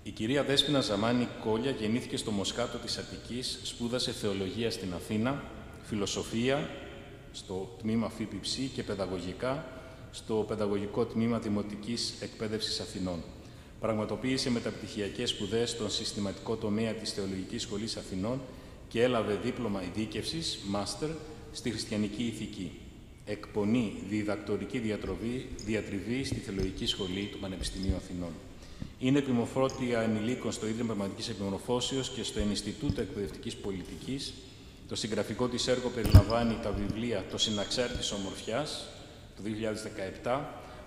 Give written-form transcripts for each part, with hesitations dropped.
Η κυρία Δέσποινα Ζαμάνη Κόλια γεννήθηκε στο Μοσχάτο της Αττικής, σπούδασε θεολογία στην Αθήνα, φιλοσοφία στο τμήμα ΦΠΨ και παιδαγωγικά στο Παιδαγωγικό Τμήμα Δημοτικής Εκπαίδευσης Αθηνών. Πραγματοποίησε μεταπτυχιακές σπουδές στον συστηματικό τομέα της Θεολογικής Σχολής Αθηνών και έλαβε δίπλωμα ειδίκευσης, μάστερ, στη χριστιανική ηθική. Εκπονεί διδακτορική διατριβή στη Θεολογική Σχολή του Πανεπιστημίου Αθηνών. Είναι επιμορφώτρια ενηλίκων στο Ίδρυμα Πνευματικής Επιμορφώσεως και στο Ινστιτούτο Εκπαιδευτικής Πολιτικής. Το συγγραφικό της έργο περιλαμβάνει τα βιβλία «Το Συναξάρτης Ομορφιάς» του 2017,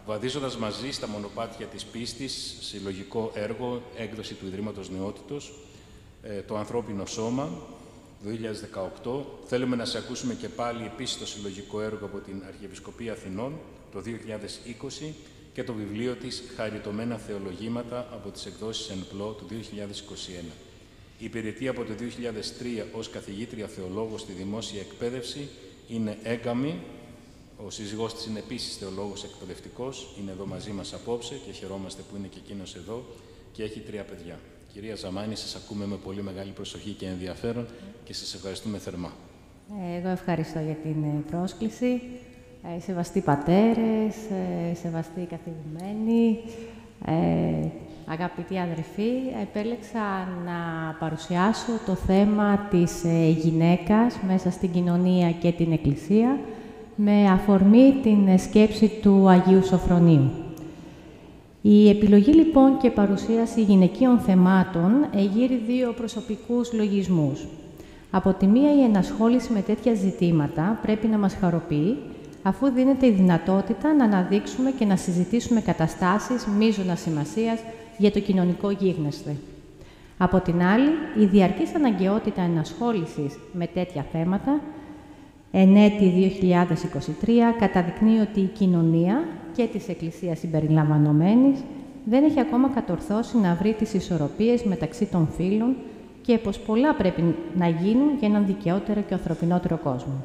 «Βαδίζοντας μαζί στα μονοπάτια της πίστης», συλλογικό έργο, έκδοση του Ιδρύματος Νεότητος, «Το Ανθρώπινο Σώμα», 2018. Θέλουμε να σε ακούσουμε και πάλι επίσης το συλλογικό έργο από την Αρχιεπισκοπή Αθηνών, το 2020, και το βιβλίο της «Χαριτωμένα Θεολογήματα» από τις εκδόσεις ΕΝΠΛΟ του 2021. Υπηρετεί από το 2003 ως καθηγήτρια θεολόγος στη δημόσια εκπαίδευση, είναι έγκαμη, ο σύζυγός της είναι επίσης θεολόγος εκπαιδευτικός, είναι εδώ μαζί μας απόψε και χαιρόμαστε που είναι και εκείνος εδώ και έχει 3 παιδιά. Κυρία Ζαμάνη, σας ακούμε με πολύ μεγάλη προσοχή και ενδιαφέρον και σας ευχαριστούμε θερμά. Εγώ ευχαριστώ για την πρόσκληση. Σεβαστοί πατέρες, σεβαστοί καθηγημένοι, αγαπητοί αδερφοί, επέλεξα να παρουσιάσω το θέμα της γυναίκας μέσα στην κοινωνία και την Εκκλησία με αφορμή την σκέψη του Αγίου Σωφρονίου. Η επιλογή λοιπόν και παρουσίαση γυναικείων θεμάτων εγείρει 2 προσωπικούς λογισμούς. Από τη μία, η ενασχόληση με τέτοια ζητήματα πρέπει να μας χαροποιεί, αφού δίνεται η δυνατότητα να αναδείξουμε και να συζητήσουμε καταστάσεις μείζωνας σημασίας για το κοινωνικό γίγνεσθε. Από την άλλη, η διαρκής αναγκαιότητα ενασχόλησης με τέτοια θέματα, εν έτη 2023, καταδεικνύει ότι η κοινωνία και της Εκκλησίας συμπεριλαμβανομένης δεν έχει ακόμα κατορθώσει να βρει τις ισορροπίες μεταξύ των φύλων και πως πολλά πρέπει να γίνουν για έναν δικαιότερο και ανθρωπινότερο κόσμο.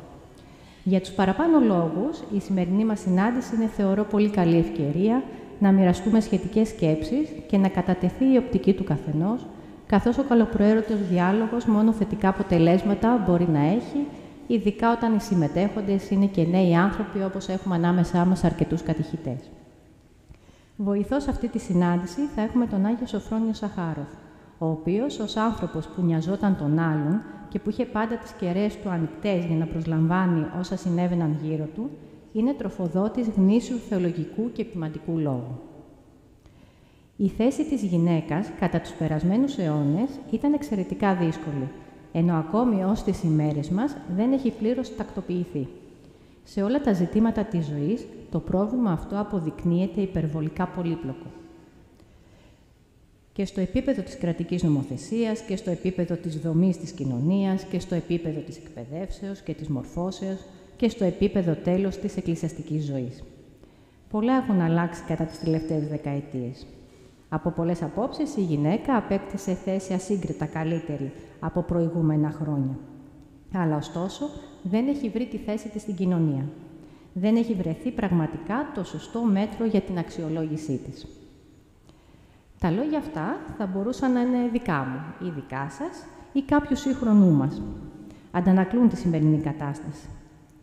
Για τους παραπάνω λόγους, η σημερινή μας συνάντηση είναι, θεωρώ, πολύ καλή ευκαιρία να μοιραστούμε σχετικές σκέψεις και να κατατεθεί η οπτική του καθενός, καθώς ο καλοπροαίρετος διάλογος μόνο θετικά αποτελέσματα μπορεί να έχει, ειδικά όταν οι συμμετέχοντες είναι και νέοι άνθρωποι, όπως έχουμε ανάμεσά μας αρκετούς κατηχητές. Βοηθός σε αυτή τη συνάντηση θα έχουμε τον Άγιο Σωφρόνιο Σαχάροφ, ο οποίος, ως άνθρωπος που νοιαζόταν τον άλλον και που είχε πάντα τις κεραίες του ανοιχτές για να προσλαμβάνει όσα συνέβαιναν γύρω του, είναι τροφοδότης γνήσιου θεολογικού και ποιμαντικού λόγου. Η θέση της γυναίκας κατά τους περασμένους αιώνες ήταν εξαιρετικά δύσκολη, ενώ ακόμη ως τις ημέρες μας δεν έχει πλήρως τακτοποιηθεί. Σε όλα τα ζητήματα της ζωής, το πρόβλημα αυτό αποδεικνύεται υπερβολικά πολύπλοκο. Και στο επίπεδο της κρατικής νομοθεσίας, και στο επίπεδο της δομής της κοινωνίας, και στο επίπεδο της εκπαιδεύσεως και της μορφώσεως, και στο επίπεδο τέλος της εκκλησιαστικής ζωής. Πολλά έχουν αλλάξει κατά τις τελευταίες δεκαετίες. Από πολλές απόψεις, η γυναίκα απέκτησε θέση ασύγκριτα καλύτερη από προηγούμενα χρόνια. Αλλά ωστόσο, δεν έχει βρει τη θέση της στην κοινωνία. Δεν έχει βρεθεί πραγματικά το σωστό μέτρο για την αξιολόγησή της. Τα λόγια αυτά θα μπορούσαν να είναι δικά μου ή δικά σας ή κάποιου σύγχρονού μας. Αντανακλούν τη σημερινή κατάσταση.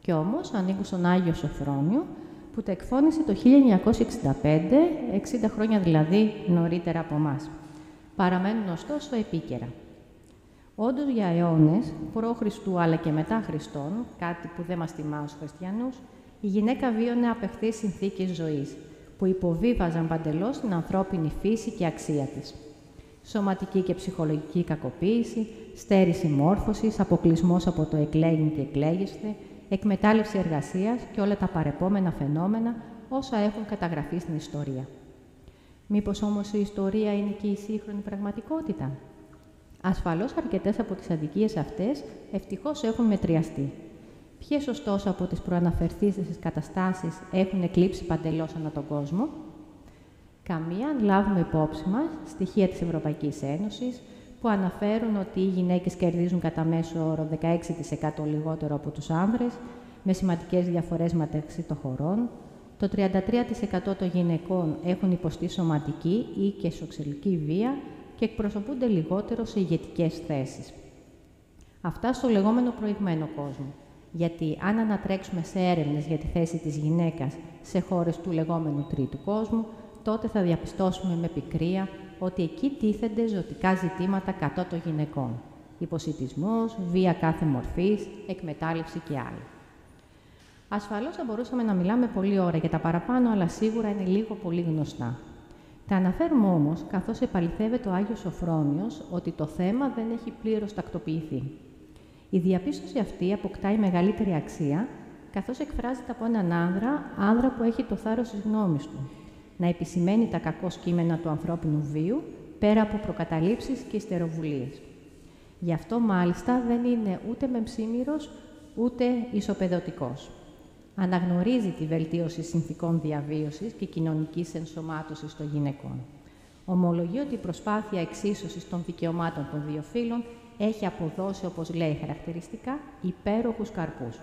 Κι όμως ανήκουν στον Άγιο Σωφρόνιο, που τα εκφώνησε το 1965, 60 χρόνια δηλαδή νωρίτερα από εμάς. Παραμένουν ωστόσο επίκαιρα. Όντως, για αιώνες, προ-Χριστού αλλά και μετά Χριστόν, κάτι που δεν μας τιμά ως χριστιανούς, η γυναίκα βίωνε απεχθείς συνθήκες ζωής, που υποβίβαζαν παντελώς την ανθρώπινη φύση και αξία της. Σωματική και ψυχολογική κακοποίηση, στέρηση μόρφωσης, αποκλεισμός από το εκλέγειν και εκλέγεστε, εκμετάλλευση εργασίας και όλα τα παρεπόμενα φαινόμενα όσα έχουν καταγραφεί στην ιστορία. Μήπως όμως η ιστορία είναι και η σύγχρονη πραγματικότητα? Ασφαλώς αρκετές από τις αδικίες αυτές ευτυχώς έχουν μετριαστεί. Ποιες ωστόσο από τις προαναφερθήσεις καταστάσεις έχουν εκλείψει παντελώς ανά τον κόσμο? Καμία, αν λάβουμε υπόψη μας στοιχεία της Ευρωπαϊκής Ένωσης που αναφέρουν ότι οι γυναίκες κερδίζουν κατά μέσο όρο 16% λιγότερο από τους άνδρες, με σημαντικές διαφορές μεταξύ των χωρών. Το 33% των γυναικών έχουν υποστεί σωματική ή και σεξουαλική βία, και εκπροσωπούνται λιγότερο σε ηγετικές θέσεις. Αυτά στο λεγόμενο προηγμένο κόσμο. Γιατί αν ανατρέξουμε σε έρευνες για τη θέση της γυναίκας σε χώρες του λεγόμενου τρίτου κόσμου, τότε θα διαπιστώσουμε με πικρία ότι εκεί τίθενται ζωτικά ζητήματα κατά των γυναικών. Υποσιτισμός, βία κάθε μορφής, εκμετάλλευση και άλλα. Ασφαλώς θα μπορούσαμε να μιλάμε πολλή ώρα για τα παραπάνω, αλλά σίγουρα είναι λίγο πολύ γνωστά. Τα αναφέρουμε όμως, καθώς επαληθεύεται ο Άγιος Σωφρόνιος ότι το θέμα δεν έχει πλήρως τακτοποιηθεί. Η διαπίστωση αυτή αποκτάει μεγαλύτερη αξία, καθώς εκφράζεται από έναν άνδρα που έχει το θάρρος της γνώμης του, να επισημαίνει τα κακό κείμενα του ανθρώπινου βίου, πέρα από προκαταλήψεις και ιστεροβουλίες. Γι' αυτό, μάλιστα, δεν είναι ούτε μεμψίμυρος, ούτε ισοπεδωτικός. Αναγνωρίζει τη βελτίωση συνθηκών διαβίωσης και κοινωνικής ενσωμάτωσης των γυναικών. Ομολογεί ότι η προσπάθεια εξίσωσης των δικαιωμάτων των δύο φύλων έχει αποδώσει, όπως λέει χαρακτηριστικά, υπέροχους καρπούς.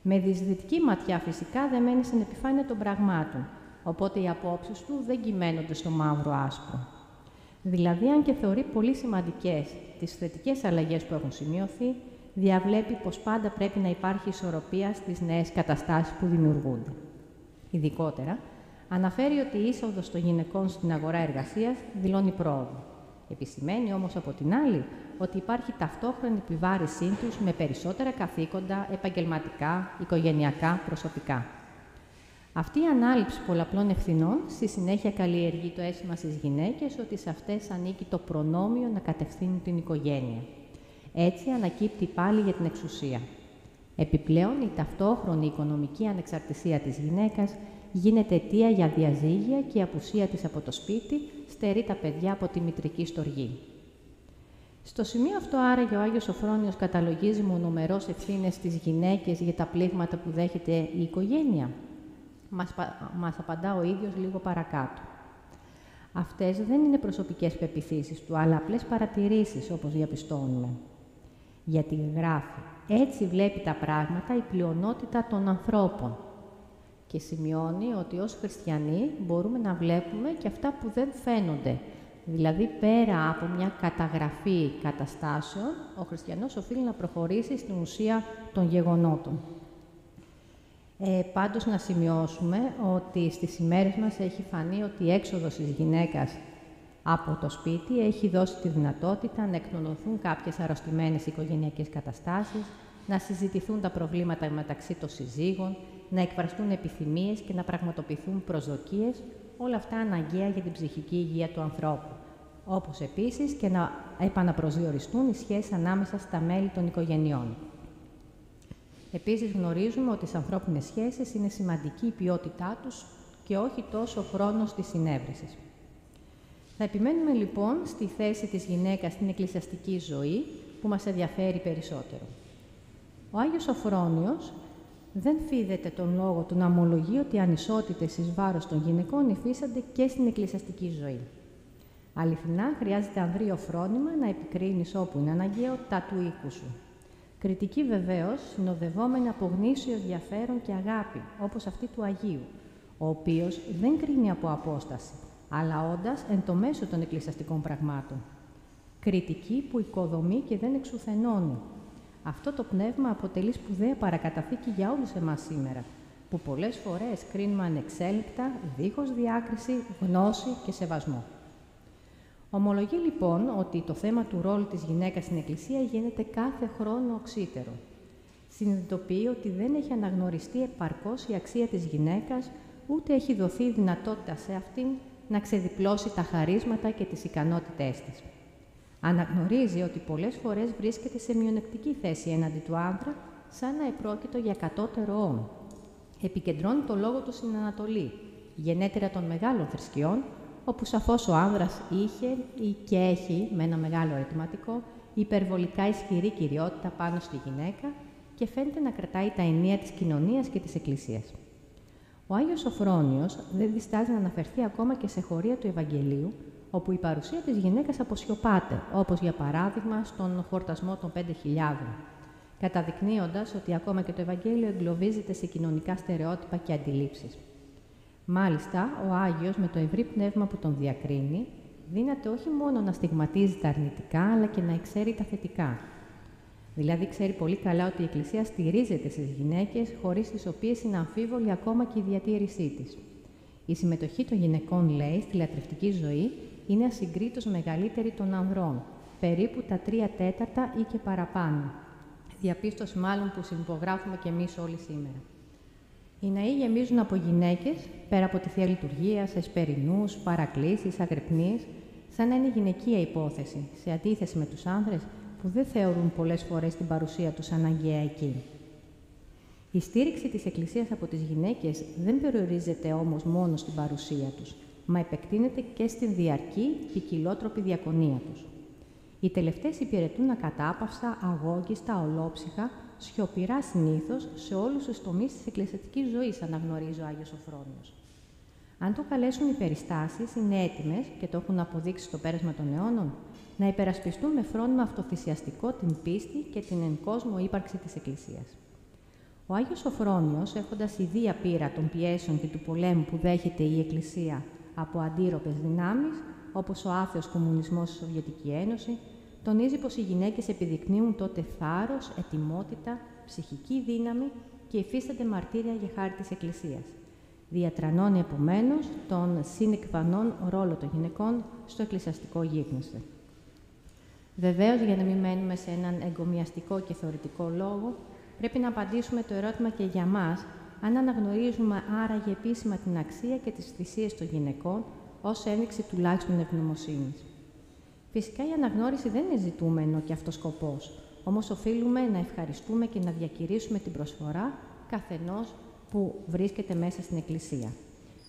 Με δυσδυτική ματιά φυσικά δεν μένει στην επιφάνεια των πραγμάτων, οπότε οι απόψεις του δεν κυμαίνονται στο μαύρο-άσπρο. Δηλαδή, αν και θεωρεί πολύ σημαντικές τις θετικές αλλαγές που έχουν σημειωθεί, διαβλέπει πως πάντα πρέπει να υπάρχει ισορροπία στις νέες καταστάσεις που δημιουργούνται. Ειδικότερα, αναφέρει ότι η είσοδος των γυναικών στην αγορά εργασίας δηλώνει πρόοδο. Επισημαίνει όμως από την άλλη ότι υπάρχει ταυτόχρονη επιβάρησή τους με περισσότερα καθήκοντα, επαγγελματικά, οικογενειακά, προσωπικά. Αυτή η ανάληψη πολλαπλών ευθυνών στη συνέχεια καλλιεργεί το αίσθημα στις γυναίκες ότι σε αυτές ανήκει το προνόμιο να κατευθύνουν την οικογένεια. Έτσι ανακύπτει πάλι για την εξουσία. Επιπλέον, η ταυτόχρονη οικονομική ανεξαρτησία της γυναίκας γίνεται αιτία για διαζύγια και η απουσία της από το σπίτι στερεί τα παιδιά από τη μητρική στοργή. Στο σημείο αυτό, άραγε, ο Άγιος Σωφρόνιος καταλογίζει μονομερώς ευθύνες στις γυναίκες για τα πλήγματα που δέχεται η οικογένεια. Μας απαντά ο ίδιος λίγο παρακάτω. Αυτές δεν είναι προσωπικές πεποιθήσεις του, αλλά απλές παρατηρήσεις, όπως διαπιστώνουμε. Γιατί γράφει, έτσι βλέπει τα πράγματα η πλειονότητα των ανθρώπων. Και σημειώνει ότι ως χριστιανοί μπορούμε να βλέπουμε και αυτά που δεν φαίνονται. Δηλαδή, πέρα από μια καταγραφή καταστάσεων, ο χριστιανός οφείλει να προχωρήσει στην ουσία των γεγονότων. Πάντως, να σημειώσουμε ότι στις ημέρες μας έχει φανεί ότι η έξοδος της γυναίκας από το σπίτι έχει δώσει τη δυνατότητα να εκνονωθούν κάποιες αρρωστημένες οικογενειακές καταστάσεις, να συζητηθούν τα προβλήματα μεταξύ των συζύγων, να εκφραστούν επιθυμίες και να πραγματοποιηθούν προσδοκίες, όλα αυτά αναγκαία για την ψυχική υγεία του ανθρώπου. Όπως επίσης και να επαναπροσδιοριστούν οι σχέσεις ανάμεσα στα μέλη των οικογενειών. Επίσης, γνωρίζουμε ότι στις ανθρώπινες σχέσεις είναι σημαντική η ποιότητά τους και όχι τόσο ο χρόνος της συνέβρεσης. Θα επιμένουμε λοιπόν στη θέση της γυναίκας στην εκκλησιαστική ζωή που μας ενδιαφέρει περισσότερο. Ο Άγιος Σωφρόνιος δεν φίδεται τον λόγο του να ομολογεί ότι οι ανισότητες εις βάρος των γυναικών υφίστανται και στην εκκλησιαστική ζωή. Αληθινά, χρειάζεται ανδρείο φρόνημα να επικρίνεις όπου είναι αναγκαίο τα του οίκου σου. Κριτική βεβαίως, συνοδευόμενη από γνήσιο ενδιαφέρον και αγάπη, όπως αυτή του Αγίου, ο οποίος δεν κρίνει από απόσταση, αλλά όντας εν το μέσο των εκκλησιαστικών πραγμάτων. Κριτική που οικοδομεί και δεν εξουθενώνει. Αυτό το πνεύμα αποτελεί σπουδαία παρακαταθήκη για όλους εμάς σήμερα, που πολλές φορές κρίνουμε ανεξέλεγκτα, δίχως διάκριση, γνώση και σεβασμό. Ομολογεί λοιπόν ότι το θέμα του ρόλου της γυναίκας στην Εκκλησία γίνεται κάθε χρόνο οξύτερο. Συνειδητοποιεί ότι δεν έχει αναγνωριστεί επαρκώς η αξία της γυναίκας, ούτε έχει δοθεί η δυνατότητα σε αυτήν να ξεδιπλώσει τα χαρίσματα και τις ικανότητές της. Αναγνωρίζει ότι πολλές φορές βρίσκεται σε μειονεκτική θέση έναντι του άντρα, σαν να επρόκειτο για κατώτερο όν. Επικεντρώνει το λόγο του στην Ανατολή, γενέτειρα των μεγάλων θρησκειών, όπου σαφώς ο άνδρας είχε ή και έχει, με ένα μεγάλο ερωτηματικό, υπερβολικά ισχυρή κυριότητα πάνω στη γυναίκα και φαίνεται να κρατάει τα ενία της κοινωνίας και της Εκκλησίας. Ο Άγιος Σωφρόνιος δεν διστάζει να αναφερθεί ακόμα και σε χωρία του Ευαγγελίου, όπου η παρουσία της γυναίκας αποσιωπάται, όπως για παράδειγμα στον χορτασμό των 5.000, καταδεικνύοντας ότι ακόμα και το Ευαγγέλιο εγκλωβίζεται σε κοινωνικά στερεότυπα και αντιλήψεις. Μάλιστα, ο Άγιος, με το ευρύ πνεύμα που τον διακρίνει, δύναται όχι μόνο να στιγματίζει τα αρνητικά, αλλά και να εξαίρει τα θετικά. Δηλαδή, ξέρει πολύ καλά ότι η Εκκλησία στηρίζεται στις γυναίκες, χωρίς τις οποίες είναι αμφίβολη ακόμα και η διατήρησή της. Η συμμετοχή των γυναικών, λέει, στη λατρευτική ζωή είναι ασυγκρίτως μεγαλύτερη των ανδρών, περίπου τα 3/4 ή και παραπάνω. Διαπίστωση μάλλον που συνυπογράφουμε και εμείς όλοι σήμερα. Οι ναοί γεμίζουν από γυναίκες, πέρα από τη Θεία Λειτουργία, σε εσπερινούς, παρακλήσεις, αγρυπνίες, σαν να είναι γυναικεία υπόθεση, σε αντίθεση με τους άνδρες που δεν θεωρούν πολλές φορές την παρουσία τους αναγκαία εκεί. Η στήριξη της Εκκλησίας από τις γυναίκες δεν περιορίζεται όμως μόνο στην παρουσία τους, μα επεκτείνεται και στην διαρκή, ποικιλότροπη διακονία τους. Οι τελευταίες υπηρετούν ακατάπαυστα, αγώγιστα, ολόψυχα, σιωπηρά συνήθως σε όλους τους τομείς της εκκλησιαστικής ζωής, αναγνωρίζει ο Άγιος Σωφρόνιος. Αν το καλέσουν οι περιστάσεις, είναι έτοιμες, και το έχουν αποδείξει στο πέρασμα των αιώνων, να υπερασπιστούν με φρόνημα αυτοθυσιαστικό την πίστη και την εν κόσμο ύπαρξη της Εκκλησίας. Ο Άγιος Σωφρόνιος, έχοντας ιδία πείρα των πιέσεων και του πολέμου που δέχεται η Εκκλησία από αντίρροπες δυνάμεις, όπως ο άθεος κομμουνισμός στη Σοβιετική Ένωση, τονίζει πως οι γυναίκες επιδεικνύουν τότε θάρρος, ετοιμότητα, ψυχική δύναμη και υφίστανται μαρτύρια για χάρη της Εκκλησίας. Διατρανώνει επομένως τον συνεκβανών ρόλο των γυναικών στο εκκλησιαστικό γίγνεσθε. Βεβαίως, για να μην μένουμε σε έναν εγκομιαστικό και θεωρητικό λόγο, πρέπει να απαντήσουμε το ερώτημα και για μας, αν αναγνωρίζουμε άραγε επίσημα την αξία και τις θυσίες των γυναικών ως ένδειξη τουλάχιστον ευγνωμοσύνης. Φυσικά, η αναγνώριση δεν είναι ζητούμενο και αυτός σκοπός, όμως οφείλουμε να ευχαριστούμε και να διακηρύσουμε την προσφορά καθενός που βρίσκεται μέσα στην Εκκλησία.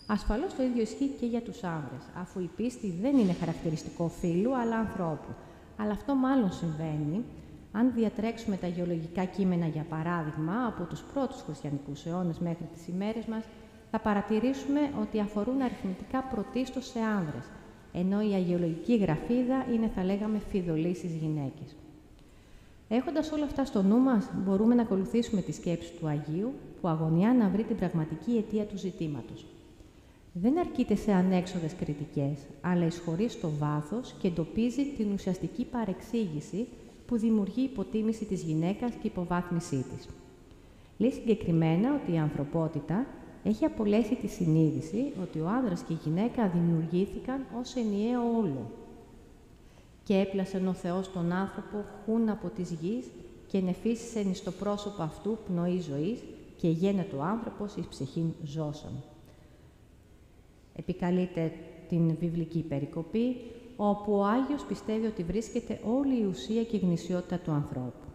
Ασφαλώς το ίδιο ισχύει και για τους άνδρες, αφού η πίστη δεν είναι χαρακτηριστικό φύλου, αλλά ανθρώπου. Αλλά αυτό μάλλον συμβαίνει αν διατρέξουμε τα γεωλογικά κείμενα, για παράδειγμα, από τους πρώτους χριστιανικούς αιώνες μέχρι τις ημέρες μας, θα παρατηρήσουμε ότι αφορούν αριθμητικά πρωτίστως σε άνδρες, ενώ η αγεωλογική γραφίδα είναι, θα λέγαμε, φιδωλή στις γυναίκες. Έχοντας όλα αυτά στο νου μας, μπορούμε να ακολουθήσουμε τη σκέψη του Αγίου, που αγωνιά να βρει την πραγματική αιτία του ζητήματος. Δεν αρκείται σε ανέξοδες κριτικές, αλλά εισχωρεί στο βάθος και εντοπίζει την ουσιαστική παρεξήγηση που δημιουργεί υποτίμηση της γυναίκας και υποβάθμισή της. Λέει συγκεκριμένα ότι η ανθρωπότητα έχει απολέσει τη συνείδηση ότι ο άνδρας και η γυναίκα δημιουργήθηκαν ως ενιαίο όλο. Και έπλασεν ο Θεός τον άνθρωπο χούν από της γης και νεφίσισεν εις το πρόσωπο αυτού πνοή ζωής και γένετο άνθρωπος εις ψυχήν ζώσον. Επικαλείται την βιβλική περικοπή, όπου ο Άγιος πιστεύει ότι βρίσκεται όλη η ουσία και η γνησιότητα του ανθρώπου.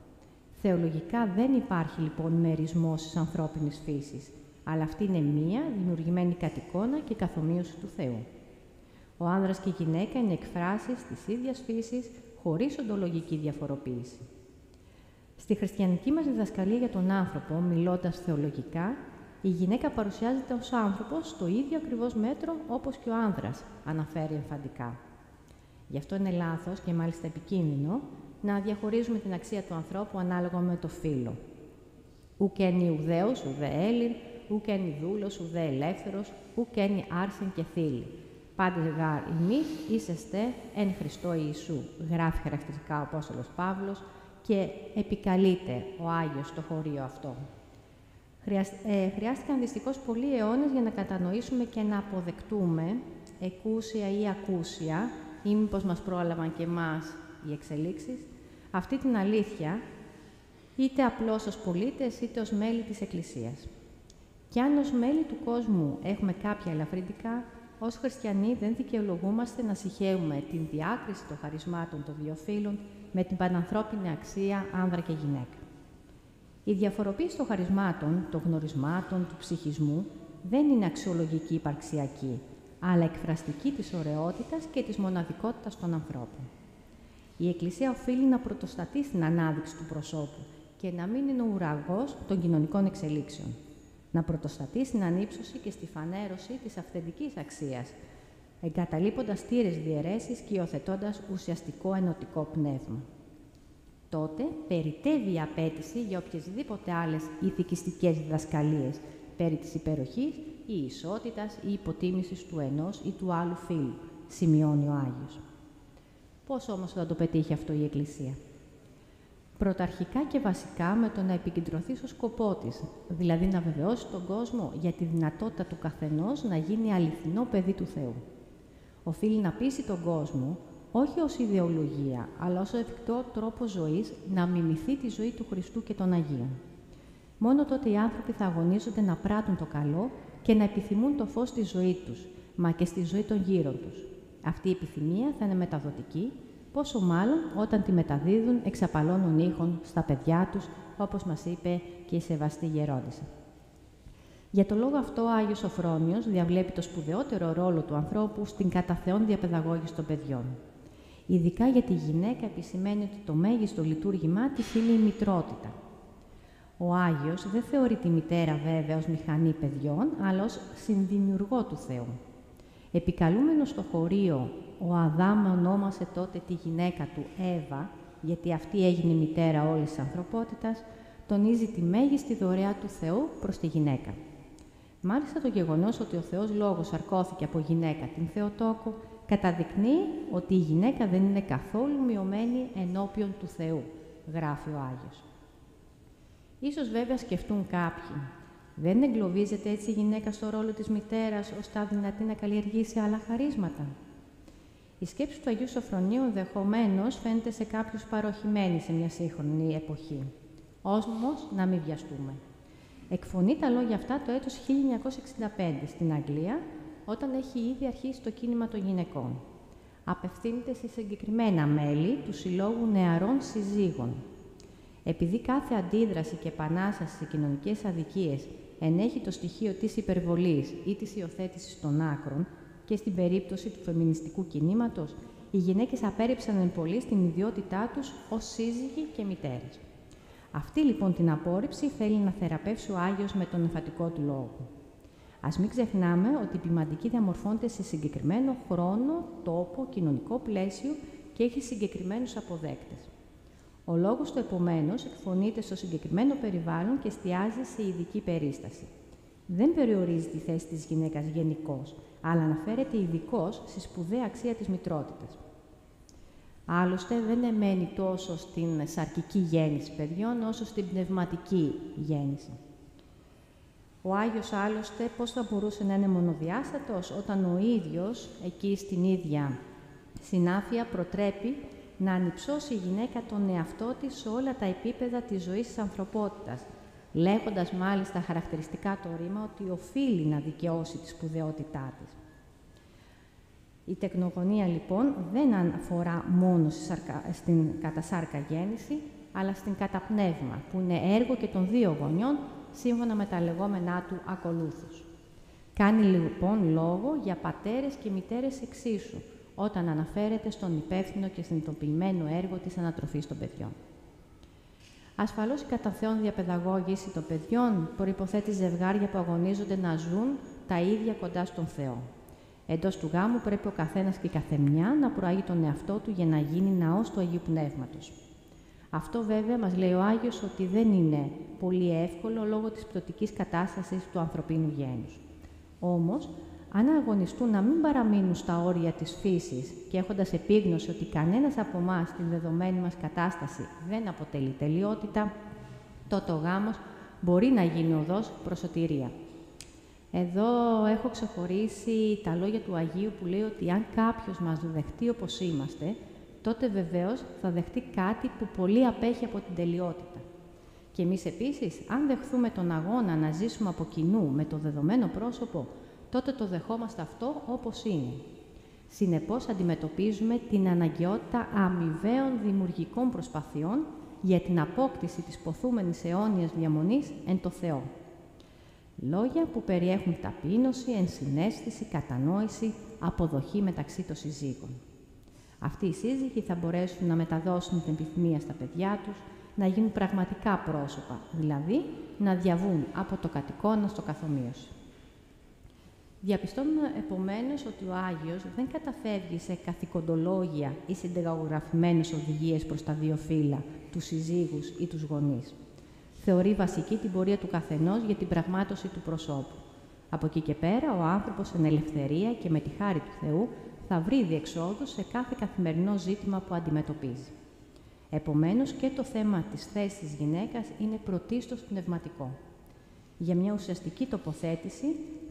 Θεολογικά δεν υπάρχει λοιπόν μερισμός της ανθρώπινης φύσης, αλλά αυτή είναι μία δημιουργημένη κατ' εικόνα και καθομοίωση του Θεού. Ο άνδρας και η γυναίκα είναι εκφράσεις της ίδιας φύσης, χωρίς οντολογική διαφοροποίηση. Στη χριστιανική μας διδασκαλία για τον άνθρωπο, μιλώντας θεολογικά, η γυναίκα παρουσιάζεται ως άνθρωπος στο ίδιο ακριβώς μέτρο όπως και ο άνδρας, αναφέρει εμφαντικά. Γι' αυτό είναι λάθος και μάλιστα επικίνδυνο να διαχωρίζουμε την αξία του ανθρώπου ανάλογα με το φύλο. Ουκ ένι Ιουδαίος, ουδέ Έλλην, ουκ ένι δούλος, ουδέ ελεύθερος, ουκ ένι άρσιν και θήλη. Πάντες γάρ ημείς είσεστε εν Χριστώ Ιησού, γράφει χαρακτηριστικά ο Απόστολος Παύλος και επικαλείται ο Άγιος στο χωρίο αυτό. Χρειάστηκαν δυστυχώς πολλοί αιώνες για να κατανοήσουμε και να αποδεκτούμε, εκούσια ή ακούσια, ή μήπως μας πρόλαβαν και εμάς οι εξελίξεις, αυτή την αλήθεια, είτε απλώς ως πολίτες, είτε ως μέλη της Εκκλησίας. Και αν ως μέλη του κόσμου έχουμε κάποια ελαφρυντικά, ως χριστιανοί δεν δικαιολογούμαστε να συχαίουμε την διάκριση των χαρισμάτων των δύο φύλων με την πανανθρώπινη αξία άνδρα και γυναίκα. Η διαφοροποίηση των χαρισμάτων, των γνωρισμάτων, του ψυχισμού δεν είναι αξιολογική υπαρξιακή, αλλά εκφραστική της ωραιότητας και της μοναδικότητας των ανθρώπων. Η Εκκλησία οφείλει να πρωτοστατεί στην ανάδειξη του προσώπου και να μην είναι ο ουραγός των κοινωνικών εξελίξεων. Να πρωτοστατεί στην ανύψωση και στη φανέρωση της αυθεντικής αξίας, εγκαταλείποντας τήρες διαιρέσεις και υιοθετώντας ουσιαστικό ενωτικό πνεύμα. Τότε περιττεύει η απέτηση για οποιασδήποτε άλλες ηθικιστικές διδασκαλίες περί της υπεροχής ή ισότητας ή υποτίμησης του ενός ή του άλλου φύλου, σημειώνει ο Άγιος. Πώς όμως θα το πετύχει αυτό η Εκκλησία? Πρωταρχικά και βασικά με το να επικεντρωθεί στο σκοπό της, δηλαδή να βεβαιώσει τον κόσμο για τη δυνατότητα του καθενός να γίνει αληθινό παιδί του Θεού. Οφείλει να πείσει τον κόσμο, όχι ως ιδεολογία, αλλά ως εφικτό τρόπο ζωής, να μιμηθεί τη ζωή του Χριστού και των Αγίων. Μόνο τότε οι άνθρωποι θα αγωνίζονται να πράττουν το καλό και να επιθυμούν το φως στη ζωή τους, μα και στη ζωή των γύρω τους. Αυτή η επιθυμία θα είναι μεταδοτική, πόσο μάλλον όταν τη μεταδίδουν εξ απαλώνων ήχων στα παιδιά τους, όπως μας είπε και η σεβαστή γερόντισσα. Για το λόγο αυτό, ο Άγιος Σωφρόνιος διαβλέπει το σπουδαιότερο ρόλο του ανθρώπου στην κατά Θεόν διαπαιδαγώγηση των παιδιών. Ειδικά για τη γυναίκα επισημαίνει ότι το μέγιστο λειτουργήμά της είναι η μητρότητα. Ο Άγιος δεν θεωρεί τη μητέρα βέβαια ως μηχανή παιδιών, αλλά ως συνδημιουργό του Θεού. Επικαλούμενος στο χωρίο, ο Αδάμ ονόμασε τότε τη γυναίκα του Εύα, γιατί αυτή έγινε η μητέρα όλης της ανθρωπότητας, τονίζει τη μέγιστη δωρεά του Θεού προς τη γυναίκα. Μάλιστα το γεγονός ότι ο Θεός Λόγος σαρκώθηκε από γυναίκα την Θεοτόκο, καταδεικνύει ότι η γυναίκα δεν είναι καθόλου μειωμένη ενώπιον του Θεού, γράφει ο Άγιος. Ίσως βέβαια σκεφτούν κάποιοι, δεν εγκλωβίζεται έτσι η γυναίκα στο ρόλο της μητέρας, ώστε αδυνατή να καλλιεργήσει άλλα χαρίσματα? Η σκέψη του Αγίου Σωφρονίου ενδεχομένως φαίνεται σε κάποιους παροχημένη σε μια σύγχρονη εποχή. Όμως, να μην βιαστούμε. Εκφωνεί τα λόγια αυτά το έτος 1965 στην Αγγλία, όταν έχει ήδη αρχίσει το κίνημα των γυναικών. Απευθύνεται σε συγκεκριμένα μέλη του Συλλόγου Νεαρών Συζύγων. Επειδή κάθε αντίδραση και επανάσταση σε κοινωνικές αδικίες ενέχει το στοιχείο της υπερβολής ή της υιοθέτησης των άκρων, και στην περίπτωση του φεμινιστικού κινήματος, οι γυναίκες απέρριψαν εν πολύ στην ιδιότητά τους ως σύζυγοι και μητέρες. Αυτή λοιπόν την απόρριψη θέλει να θεραπεύσει ο Άγιος με τον εμφατικό του λόγο. Ας μην ξεχνάμε ότι η ποιμαντική διαμορφώνεται σε συγκεκριμένο χρόνο, τόπο, κοινωνικό πλαίσιο και έχει συγκεκριμένους αποδέκτες. Ο λόγος του, επομένως, εκφωνείται στο συγκεκριμένο περιβάλλον και εστιάζει σε ειδική περίσταση. Δεν περιορίζει τη θέση της γυναίκας γενικώς, αλλά αναφέρεται ειδικώς στη σπουδαία αξία της μητρότητας. Άλλωστε, δεν εμένει τόσο στην σαρκική γέννηση παιδιών, όσο στην πνευματική γέννηση. Ο Άγιος, άλλωστε, πώς θα μπορούσε να είναι μονοδιάστατος, όταν ο ίδιος, εκεί στην ίδια συνάφεια, προτρέπει να ανυψώσει η γυναίκα τον εαυτό της σε όλα τα επίπεδα της ζωής της ανθρωπότητας, λέγοντας μάλιστα χαρακτηριστικά το ρήμα ότι οφείλει να δικαιώσει τη σπουδαιότητά της. Η τεκνογωνία, λοιπόν, δεν αφορά μόνο στην κατασάρκα γέννηση, αλλά στην καταπνεύμα, που είναι έργο και των δύο γονιών, σύμφωνα με τα λεγόμενά του ακολούθους. Κάνει, λοιπόν, λόγο για πατέρες και μητέρες εξίσου, όταν αναφέρεται στον υπεύθυνο και συνειδητοποιημένο έργο της ανατροφής των παιδιών. Ασφαλώς η κατά Θεόν διαπαιδαγώγηση των παιδιών προϋποθέτει ζευγάρια που αγωνίζονται να ζουν τα ίδια κοντά στον Θεό. Εντός του γάμου πρέπει ο καθένας και η καθεμιά να προάγει τον εαυτό του για να γίνει ναός του Αγίου Πνεύματος. Αυτό βέβαια μας λέει ο Άγιος ότι δεν είναι πολύ εύκολο λόγω της πτωτικής κατάστασης του ανθρωπίνου γένους. Όμως, αν αγωνιστούν να μην παραμείνουν στα όρια της φύσης και έχοντας επίγνωση ότι κανένας από εμάς στην δεδομένη μας κατάσταση δεν αποτελεί τελειότητα, τότε ο γάμος μπορεί να γίνει οδός προς σωτηρία. Εδώ έχω ξεχωρίσει τα λόγια του Αγίου που λέει ότι αν κάποιος μας δεχτεί όπως είμαστε, τότε βεβαίως θα δεχτεί κάτι που πολύ απέχει από την τελειότητα. Και εμείς επίσης, αν δεχθούμε τον αγώνα να ζήσουμε από κοινού με το δεδομένο πρόσωπο, τότε το δεχόμαστε αυτό όπως είναι. Συνεπώς, αντιμετωπίζουμε την αναγκαιότητα αμοιβαίων δημιουργικών προσπαθειών για την απόκτηση της ποθούμενης αιώνιας διαμονής εν το Θεό. Λόγια που περιέχουν ταπείνωση, ενσυναίσθηση, κατανόηση, αποδοχή μεταξύ των συζύγων. Αυτοί οι σύζυγοι θα μπορέσουν να μεταδώσουν την επιθυμία στα παιδιά τους, να γίνουν πραγματικά πρόσωπα, δηλαδή να διαβούν από το κατοικώνα στο καθομοίωση. Διαπιστώνουμε επομένως ότι ο Άγιος δεν καταφεύγει σε καθηκοντολόγια ή συνταγογραφημένες οδηγίες προς τα δύο φύλλα, τους συζύγους ή τους γονείς. Θεωρεί βασική την πορεία του καθενός για την πραγμάτωση του προσώπου. Από εκεί και πέρα, ο άνθρωπος εν ελευθερία και με τη χάρη του Θεού θα βρει διεξόδους σε κάθε καθημερινό ζήτημα που αντιμετωπίζει. Επομένως, και το θέμα της θέσης της γυναίκας είναι πρωτίστως πνευματικό. Για μια ουσιαστική τοποθέτηση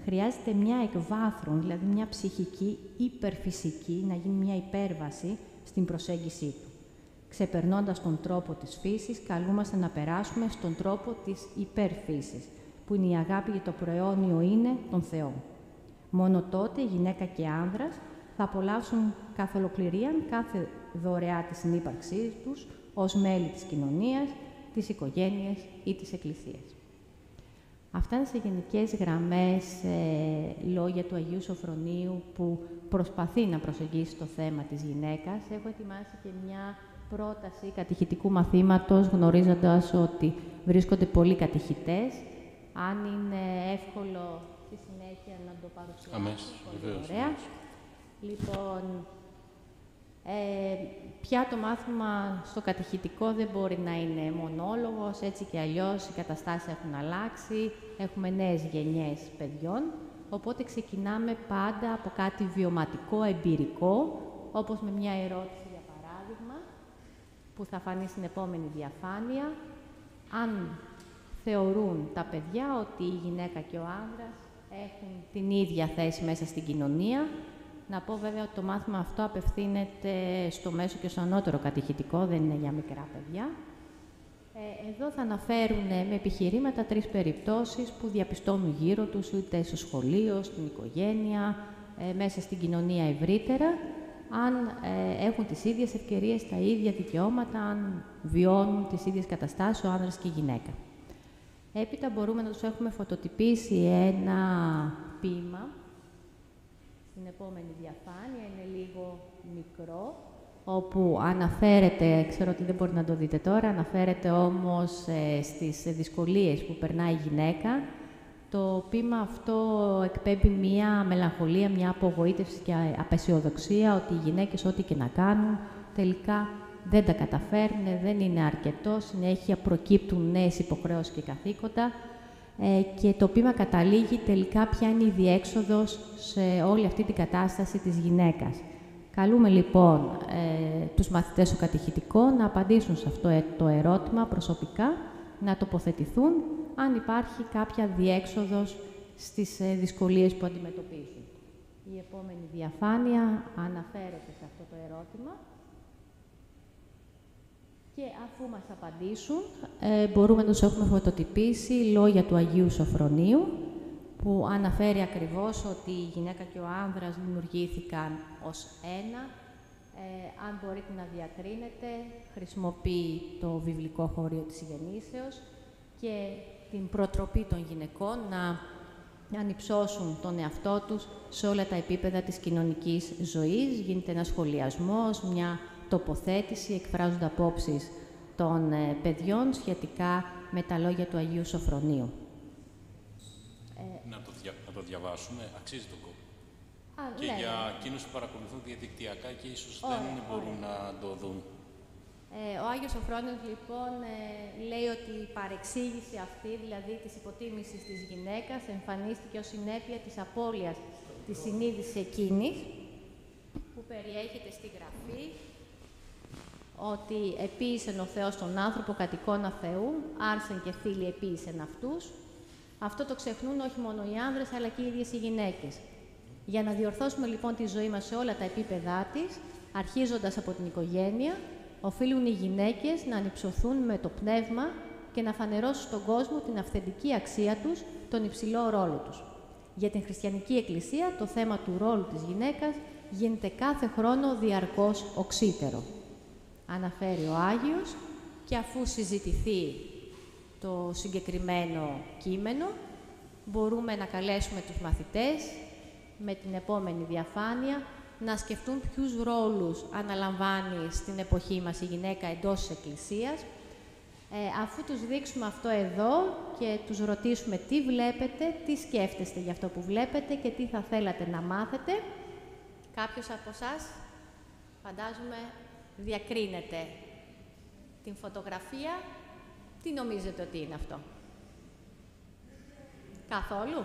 χρειάζεται μια εκβάθρον, δηλαδή μια ψυχική υπερφυσική, να γίνει μια υπέρβαση στην προσέγγιση του. Ξεπερνώντας τον τρόπο της φύσης, καλούμαστε να περάσουμε στον τρόπο της υπερφύσης, που είναι η αγάπη για το προαιώνιο είναι τον Θεό. Μόνο τότε η γυναίκα και άνδρας θα απολαύσουν καθ' ολοκληρίαν κάθε δωρεά της συνύπαρξής τους ως μέλη της κοινωνίας, της οικογένειας ή της Εκκλησίας. Αυτά είναι σε γενικές γραμμές λόγια του Αγίου Σωφρονίου που προσπαθεί να προσεγγίσει το θέμα της γυναίκας. Έχω ετοιμάσει και μια πρόταση κατηχητικού μαθήματος, γνωρίζοντας ότι βρίσκονται πολλοί κατηχητές. Αν είναι εύκολο στη συνέχεια να το παρουσιάσω. Αμέσως, βεβαίως. Ωραία. Λοιπόν, πια το μάθημα στο κατηχητικό δεν μπορεί να είναι μονόλογος, έτσι και αλλιώς οι καταστάσεις έχουν αλλάξει, έχουμε νέες γενιές παιδιών, οπότε ξεκινάμε πάντα από κάτι βιωματικό, εμπειρικό, όπως με μια ερώτηση, για παράδειγμα, που θα φανεί στην επόμενη διαφάνεια. Αν θεωρούν τα παιδιά ότι η γυναίκα και ο άνδρας έχουν την ίδια θέση μέσα στην κοινωνία. Να πω βέβαια ότι το μάθημα αυτό απευθύνεται στο μέσο και στο ανώτερο κατηχητικό, δεν είναι για μικρά παιδιά. Εδώ θα αναφέρουν με επιχειρήματα 3 περιπτώσεις που διαπιστώνουν γύρω τους, είτε στο σχολείο, στην οικογένεια, μέσα στην κοινωνία ευρύτερα, αν έχουν τις ίδιες ευκαιρίες, τα ίδια δικαιώματα, αν βιώνουν τις ίδιες καταστάσεις ο άνδρας και η γυναίκα. Έπειτα μπορούμε να τους έχουμε φωτοτυπήσει ένα ποίημα. Στην επόμενη διαφάνεια είναι λίγο μικρό, όπου αναφέρεται, ξέρω ότι δεν μπορείτε να το δείτε τώρα, αναφέρεται όμως στις δυσκολίες που περνάει η γυναίκα. Το ποίημα αυτό εκπέμπει μια μελαγχολία, μια απογοήτευση και απεσιοδοξία ότι οι γυναίκες ό,τι και να κάνουν τελικά δεν τα καταφέρνουν, δεν είναι αρκετό, συνέχεια προκύπτουν νέες υποχρεώσεις και καθήκοντα και το ποίημα καταλήγει τελικά ποια είναι η διέξοδος σε όλη αυτή την κατάσταση της γυναίκας. Καλούμε λοιπόν τους μαθητές στο κατηχητικό να απαντήσουν σε αυτό το ερώτημα προσωπικά, να τοποθετηθούν αν υπάρχει κάποια διέξοδος στις δυσκολίες που αντιμετωπίζουν. Η επόμενη διαφάνεια αναφέρεται σε αυτό το ερώτημα. Και αφού μας απαντήσουν, μπορούμε να τους έχουμε φωτοτυπήσει λόγια του Αγίου Σωφρονίου, που αναφέρει ακριβώς ότι η γυναίκα και ο άνδρας δημιουργήθηκαν ως ένα. Αν μπορείτε να διακρίνετε, χρησιμοποιεί το βιβλικό χωρίο της γεννήσεως και την προτροπή των γυναικών να ανυψώσουν τον εαυτό τους σε όλα τα επίπεδα της κοινωνικής ζωής. Γίνεται ένας σχολιασμός, μια τοποθέτηση, εκφράζονται απόψεις των παιδιών σχετικά με τα λόγια του Αγίου Σωφρονίου. Να το διαβάσουμε, αξίζει τον κόπο. Και ναι, για εκείνους που παρακολουθούν διαδικτυακά και ίσως δεν μπορούν να το δουν. Ο Άγιος Σωφρόνιος, λοιπόν, λέει ότι η παρεξήγηση αυτή, δηλαδή της υποτίμησης της γυναίκας, εμφανίστηκε ως συνέπεια της απώλειας της συνείδησης εκείνης, που περιέχεται στη Γραφή, ότι επίησεν ο Θεός τον άνθρωπο κατ' εικόνα Θεού, άρσεν και φίλοι επίησεν αυτούς. Αυτό το ξεχνούν όχι μόνο οι άνδρες, αλλά και οι ίδιες οι γυναίκες. Για να διορθώσουμε λοιπόν τη ζωή μας σε όλα τα επίπεδά της, αρχίζοντας από την οικογένεια, οφείλουν οι γυναίκες να ανυψωθούν με το πνεύμα και να φανερώσουν στον κόσμο την αυθεντική αξία τους, τον υψηλό ρόλο τους. Για την χριστιανική Εκκλησία, το θέμα του ρόλου της γυναίκας γίνεται κάθε χρόνο διαρκώς οξύτερο. Αναφέρει ο Άγιος, και αφού συζητηθεί το συγκεκριμένο κείμενο, μπορούμε να καλέσουμε τους μαθητές με την επόμενη διαφάνεια να σκεφτούν ποιους ρόλους αναλαμβάνει στην εποχή μας η γυναίκα εντός της Εκκλησίας. Αφού τους δείξουμε αυτό εδώ και τους ρωτήσουμε τι βλέπετε, τι σκέφτεστε για αυτό που βλέπετε και τι θα θέλατε να μάθετε, κάποιος από εσάς, φαντάζομαι, διακρίνεται την φωτογραφία. Τι νομίζετε ότι είναι αυτό? Καθόλου?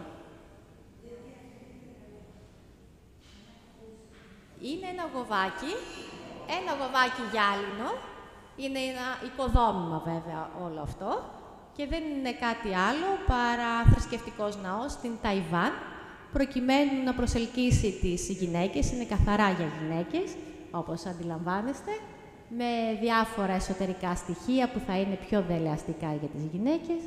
Είναι ένα γοβάκι γυάλινο, είναι ένα οικοδόμημα βέβαια όλο αυτό και δεν είναι κάτι άλλο παρά θρησκευτικός ναός στην Ταϊβάν, προκειμένου να προσελκύσει τις γυναίκες, είναι καθαρά για γυναίκες, όπως αντιλαμβάνεστε, με διάφορα εσωτερικά στοιχεία που θα είναι πιο δελεαστικά για τις γυναίκες.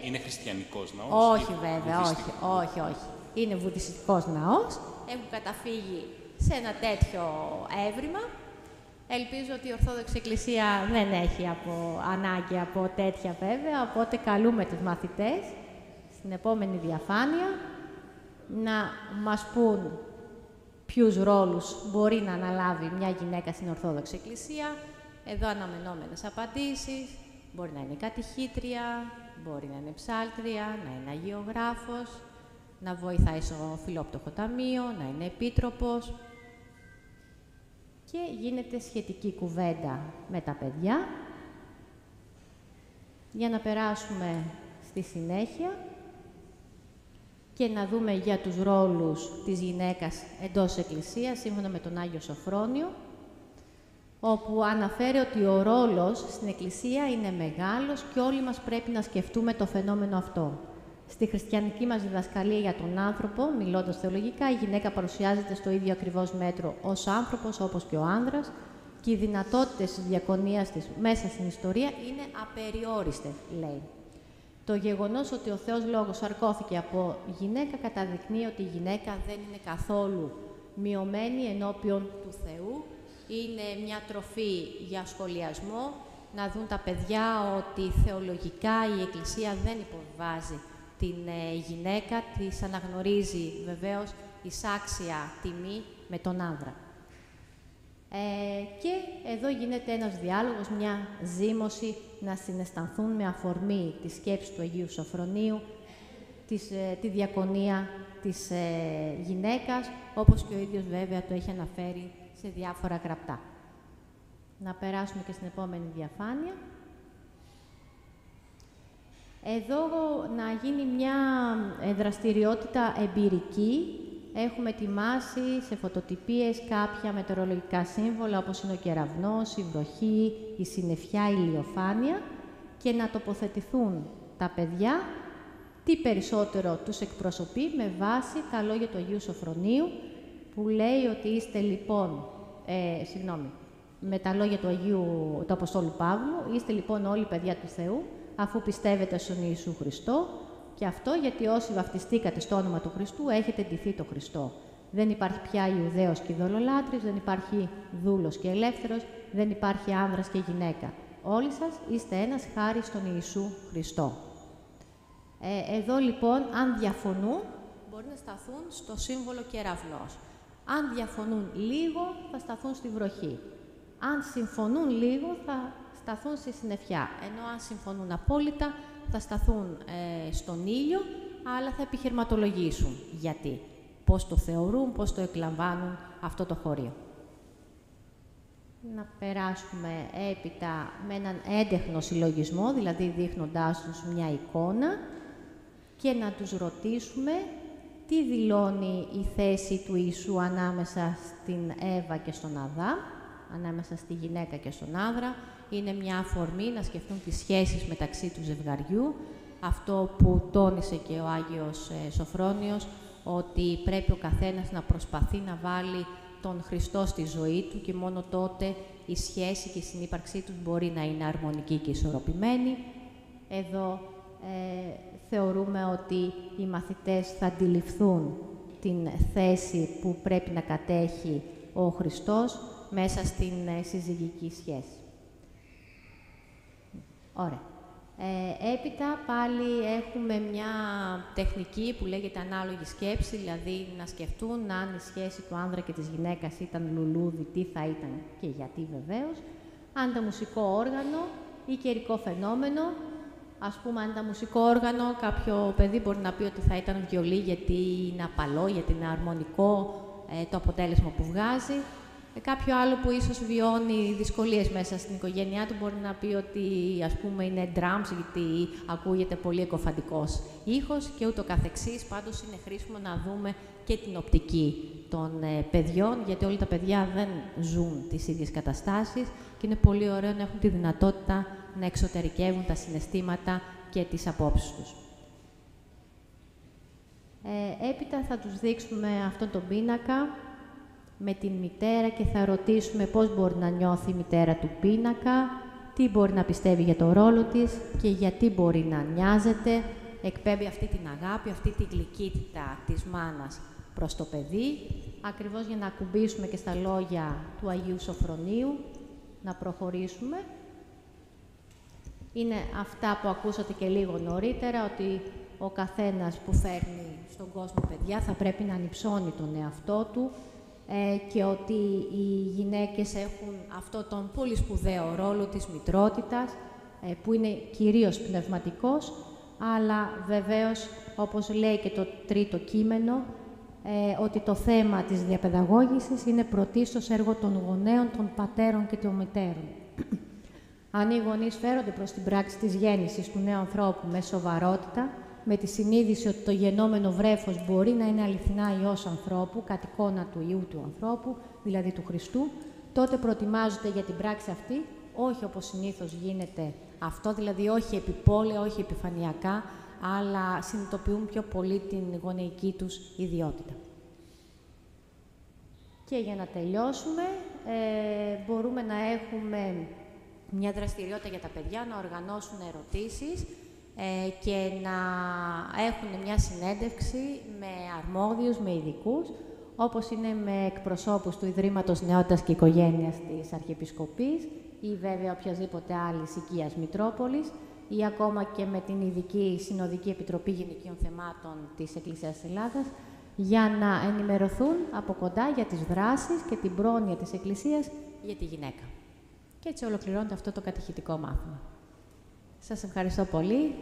Είναι χριστιανικός ναός? Όχι βέβαια, όχι. Είναι βουδιστικός ναός. Έχουν καταφύγει σε ένα τέτοιο έβριμα. Ελπίζω ότι η Ορθόδοξη Εκκλησία δεν έχει ανάγκη από τέτοια βέβαια, οπότε καλούμε τους μαθητές στην επόμενη διαφάνεια να μας πούν ποιους ρόλους μπορεί να αναλάβει μια γυναίκα στην Ορθόδοξη Εκκλησία. Εδώ αναμενόμενες απαντήσεις. Μπορεί να είναι κατηχήτρια, μπορεί να είναι ψάλτρια, να είναι αγιογράφος, να βοηθάει στο φιλόπτωχο ταμείο, να είναι επίτροπος. Και γίνεται σχετική κουβέντα με τα παιδιά. Για να περάσουμε στη συνέχεια και να δούμε για τους ρόλους της γυναίκας εντός Εκκλησίας, σύμφωνα με τον Άγιο Σωφρόνιο, όπου αναφέρει ότι ο ρόλος στην Εκκλησία είναι μεγάλος και όλοι μας πρέπει να σκεφτούμε το φαινόμενο αυτό. Στη χριστιανική μας διδασκαλία για τον άνθρωπο, μιλώντας θεολογικά, η γυναίκα παρουσιάζεται στο ίδιο ακριβώς μέτρο ως άνθρωπος, όπως και ο άνδρας, και οι δυνατότητες της διακονίας της μέσα στην ιστορία είναι απεριόριστες, λέει. Το γεγονός ότι ο Θεός Λόγος σαρκώθηκε από γυναίκα καταδεικνύει ότι η γυναίκα δεν είναι καθόλου μειωμένη ενώπιον του Θεού. Είναι μια τροφή για σχολιασμό, να δουν τα παιδιά ότι θεολογικά η Εκκλησία δεν υποβιβάζει την γυναίκα, της αναγνωρίζει βεβαίως εισάξια τιμή με τον άνδρα. Και εδώ γίνεται ένας διάλογος, μια ζήμωση, να συναισθανθούν με αφορμή τη σκέψη του Αγίου Σωφρονίου, τη διακονία της γυναίκας, όπως και ο ίδιος βέβαια το έχει αναφέρει σε διάφορα γραπτά. Να περάσουμε και στην επόμενη διαφάνεια. Εδώ να γίνει μια δραστηριότητα εμπειρική. Έχουμε ετοιμάσει σε φωτοτυπίες κάποια μετεωρολογικά σύμβολα, όπως είναι ο κεραυνός, η βροχή, η συννεφιά, η ηλιοφάνεια, και να τοποθετηθούν τα παιδιά τι περισσότερο τους εκπροσωπεί με βάση τα λόγια του Αγίου Σωφρονίου, που λέει ότι είστε λοιπόν, με τα λόγια του Αποστόλου Παύλου, είστε λοιπόν όλοι παιδιά του Θεού, αφού πιστεύετε στον Ιησού Χριστό, και αυτό γιατί όσοι βαφτιστήκατε στο όνομα του Χριστού έχετε ντυθεί το Χριστό. Δεν υπάρχει πια Ιουδαίος και ειδωλολάτρης, δεν υπάρχει δούλος και ελεύθερος, δεν υπάρχει άνδρας και γυναίκα. Όλοι σας είστε ένας χάρη στον Ιησού Χριστό. Εδώ λοιπόν, αν διαφωνούν, μπορεί να σταθούν στο σύμβολο κεραυνός. Αν διαφωνούν λίγο, θα σταθούν στη βροχή. Αν συμφωνούν λίγο, θα σταθούν στη συννεφιά. Ενώ αν συμφωνούν απόλυτα, θα σταθούν στον ήλιο, αλλά θα επιχειρηματολογήσουν. Γιατί, πώς το θεωρούν, πώς το εκλαμβάνουν αυτό το χωρίο. Να περάσουμε έπειτα με έναν έντεχνο συλλογισμό, δηλαδή δείχνοντάς τους μια εικόνα, και να τους ρωτήσουμε τι δηλώνει η θέση του Ιησού ανάμεσα στην Εύα και στον Αδάμ, ανάμεσα στη γυναίκα και στον άνδρα. Είναι μια αφορμή να σκεφτούν τις σχέσεις μεταξύ του ζευγαριού, αυτό που τόνισε και ο Άγιος Σωφρόνιος, ότι πρέπει ο καθένας να προσπαθεί να βάλει τον Χριστό στη ζωή του και μόνο τότε η σχέση και η συνύπαρξή τους μπορεί να είναι αρμονική και ισορροπημένη. Εδώ θεωρούμε ότι οι μαθητές θα αντιληφθούν την θέση που πρέπει να κατέχει ο Χριστός μέσα στην συζυγική σχέση. Ωραία. Έπειτα πάλι έχουμε μια τεχνική που λέγεται ανάλογη σκέψη, δηλαδή να σκεφτούν αν η σχέση του άνδρα και της γυναίκας ήταν λουλούδι, τι θα ήταν και γιατί βεβαίως. Αν ήταν μουσικό όργανο ή καιρικό φαινόμενο, ας πούμε αν ήταν μουσικό όργανο, κάποιο παιδί μπορεί να πει ότι θα ήταν βιολί γιατί είναι απαλό, γιατί είναι αρμονικό το αποτέλεσμα που βγάζει. Κάποιο άλλο που ίσως βιώνει δυσκολίες μέσα στην οικογένειά του μπορεί να πει ότι, ας πούμε, είναι drums, γιατί ακούγεται πολύ εκοφαντικός ήχος και ούτω καθεξής. Πάντως, είναι χρήσιμο να δούμε και την οπτική των παιδιών, γιατί όλα τα παιδιά δεν ζουν τις ίδιες καταστάσεις και είναι πολύ ωραίο να έχουν τη δυνατότητα να εξωτερικεύουν τα συναισθήματα και τις απόψεις τους. Έπειτα θα τους δείξουμε αυτόν τον πίνακα με την μητέρα και θα ρωτήσουμε πώς μπορεί να νιώθει η μητέρα του πίνακα, τι μπορεί να πιστεύει για το ρόλο της και γιατί μπορεί να νοιάζεται. Εκπέμπει αυτή την αγάπη, αυτή τη γλυκύτητα της μάνας προς το παιδί, ακριβώς για να ακουμπήσουμε και στα λόγια του Αγίου Σοφρονίου, να προχωρήσουμε. Είναι αυτά που ακούσατε και λίγο νωρίτερα, ότι ο καθένας που φέρνει στον κόσμο παιδιά θα πρέπει να ανυψώνει τον εαυτό του και ότι οι γυναίκες έχουν αυτό τον πολύ σπουδαίο ρόλο της μητρότητας, που είναι κυρίως πνευματικός, αλλά βεβαίως, όπως λέει και το τρίτο κείμενο, ότι το θέμα της διαπαιδαγώγησης είναι πρωτίστως έργο των γονέων, των πατέρων και των μητέρων. Αν οι γονείς φέρονται προς την πράξη της γέννησης του νέου ανθρώπου με σοβαρότητα, με τη συνείδηση ότι το γεννόμενο βρέφος μπορεί να είναι αληθινά Υιός ανθρώπου, κατ' εικόνα του Υιού του ανθρώπου, δηλαδή του Χριστού, τότε προετοιμάζονται για την πράξη αυτή, όχι όπως συνήθως γίνεται αυτό, δηλαδή όχι επιπόλαια, όχι επιφανειακά, αλλά συνειδητοποιούν πιο πολύ την γονεϊκή τους ιδιότητα. Και για να τελειώσουμε, μπορούμε να έχουμε μια δραστηριότητα για τα παιδιά, να οργανώσουν ερωτήσεις και να έχουν μια συνέντευξη με αρμόδιους, με ειδικούς, όπως είναι με εκπροσώπους του Ιδρύματος Νεότητας και Οικογένειας της Αρχιεπισκοπής ή βέβαια οποιασδήποτε άλλης οικίας Μητρόπολης ή ακόμα και με την Ειδική Συνοδική Επιτροπή Γυναικείων Θεμάτων της Εκκλησίας της Ελλάδας, για να ενημερωθούν από κοντά για τις δράσεις και την πρόνοια της Εκκλησίας για τη γυναίκα. Και έτσι ολοκληρώνεται αυτό το κατηχητικό μάθημα. Σας ευχαριστώ πολύ.